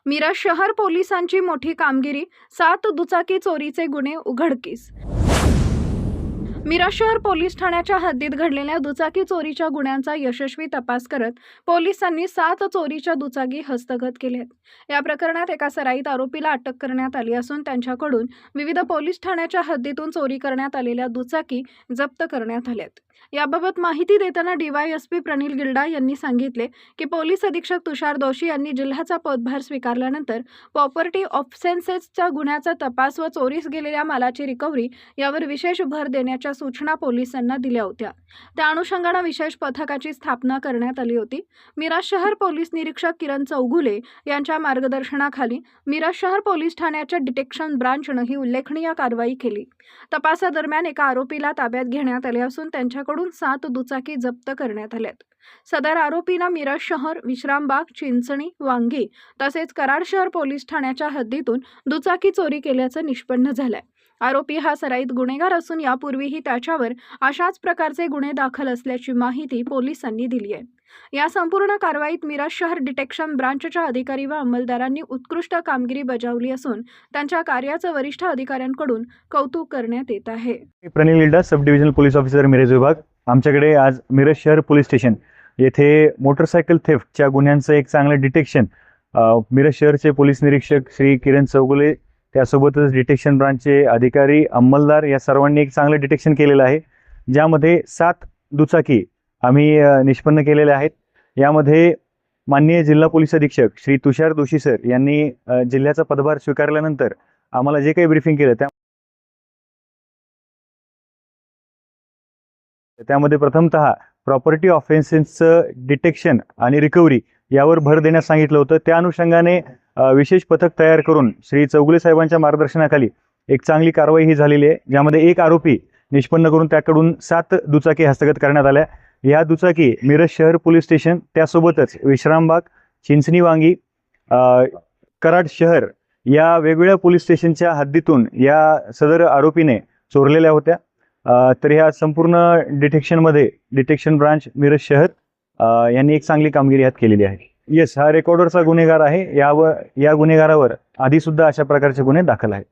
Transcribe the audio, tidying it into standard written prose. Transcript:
मिरज शहर पोलिसांची मोठी कामगिरी, 7 दुचाकी चोरीचे गुन्हे उघडकीस। मिरज शहर पोलीस ठाण्याच्या हद्दीत घडलेल्या दुचाकी चोरीच्या गुन्ह्यांचा यशस्वी तपास करत पोलिसांनी 7 चोरीच्या दुचाकी हस्तगत केल्या आहेत। या प्रकरणात एका सराईत आरोपीला अटक करण्यात आली असून त्यांच्याकडून विविध पोलीस ठाण्याच्या हद्दीतून चोरी करण्यात आलेल्या दुचाकी जप्त करण्यात आल्यात। याबाबत माहिती देताना DYSP प्रणील गिल्डा यांनी सांगितले की पोलीस अधीक्षक तुषार दोशी यांनी जिल्ह्याचा पदभार स्वीकारल्यानंतर प्रॉपर्टी ऑफेन्सेसच्या गुन्ह्याचा तपास व चोरीस गेलेल्या मालाची रिकव्हरी यावर विशेष भर देण्याच्या सूचना पोलिसांना दिल्या होत्या। त्या अनुषंगाने विशेष पथकाची स्थापना करण्यात आली होती। मिरज शहर पोलीस निरीक्षक किरण चौगुले यांच्या मार्गदर्शनाखाली मिरज शहर पोलीस ठाण्याच्या डिटेक्शन ब्रांचने ही उल्लेखनीय कारवाई केली। तपासादरम्यान एका आरोपीला ताब्यात घेण्यात आले असून त्यांच्याकडून 7 दुचाकी जप्त करण्यात आल्यात। सदर आरोपींना मिरज शहर, विश्रामबाग, चिंचणी, वांगी तसेच कराड शहर पोलीस ठाण्याच्या हद्दीतून दुचाकी चोरी केल्याचं निष्पन्न झालंय। आरोपी हा सराईत गुन्हेगार असून यापूर्वीही त्याच्यावर अशाच प्रकारचे गुन्हे दाखल असल्याची माहिती पोलिसांनी दिली आहे। या संपूर्ण कारवाईत मिरज शहर डिटेक्शन ब्रांचच्या अधिकारी व अंमलदारांनी उत्कृष्ट कामगिरी बजावली असून त्यांच्या कार्याचं वरिष्ठ अधिकाऱ्यांकडून कौतुक करण्यात येत आहे। Pranil Gilda, sub divisional police officer, Miraj विभाग। आमच्याकडे आज मिरज शहर पोलीस स्टेशन येथे मोटरसायकल थेफ्टच्या गुन्ह्यांचं एक चांगलं डिटेक्शन मिरज शहरचे पोलीस निरीक्षक श्री किरण चौगुले, त्यासोबतच डिटेक्शन ब्रांचचे अधिकारी, अंमलदार या सर्वांनी एक चांगलं डिटेक्शन केलेलं आहे, ज्यामध्ये 7 दुचाकी आम्ही निष्पन्न केलेल्या आहेत। यामध्ये माननीय जिल्हा पोलीस अधीक्षक श्री तुषार दोशी सर यांनी जिल्ह्याचा पदभार स्वीकारल्यानंतर आम्हाला जे काही ब्रीफिंग केलं त्यामध्ये प्रथमतः प्रॉपर्टी ऑफेन्सेसचं डिटेक्शन आणि रिकव्हरी यावर भर देण्यास सांगितलं होतं। त्या अनुषंगाने विशेष पथक तयार करून श्री चौगुले साहेबांच्या मार्गदर्शनाखाली एक चांगली कारवाई ही झालेली आहे, ज्यामध्ये एक आरोपी निष्पन्न करून त्याकडून 7 दुचाकी हस्तगत करण्यात आल्या। या दुचाकी मिरज शहर पोलीस स्टेशन, त्यासोबतच विश्रामबाग, चिंचणी, वांगी, कराड शहर या वेगवेगळ्या पोलीस स्टेशनच्या हद्दीतून या सदर आरोपीने चोरलेल्या होत्या। तर ह्या संपूर्ण डिटेक्शनमध्ये डिटेक्शन ब्रांच मिरज शहर यांनी एक चांगली कामगिरी हात केलेली आहे। येस, हा रेकॉर्डरचा गुन्हेगार आहे। या गुन्हेगारावर आधी सुद्धा अशा प्रकारचे गुन्हे दाखल आहेत।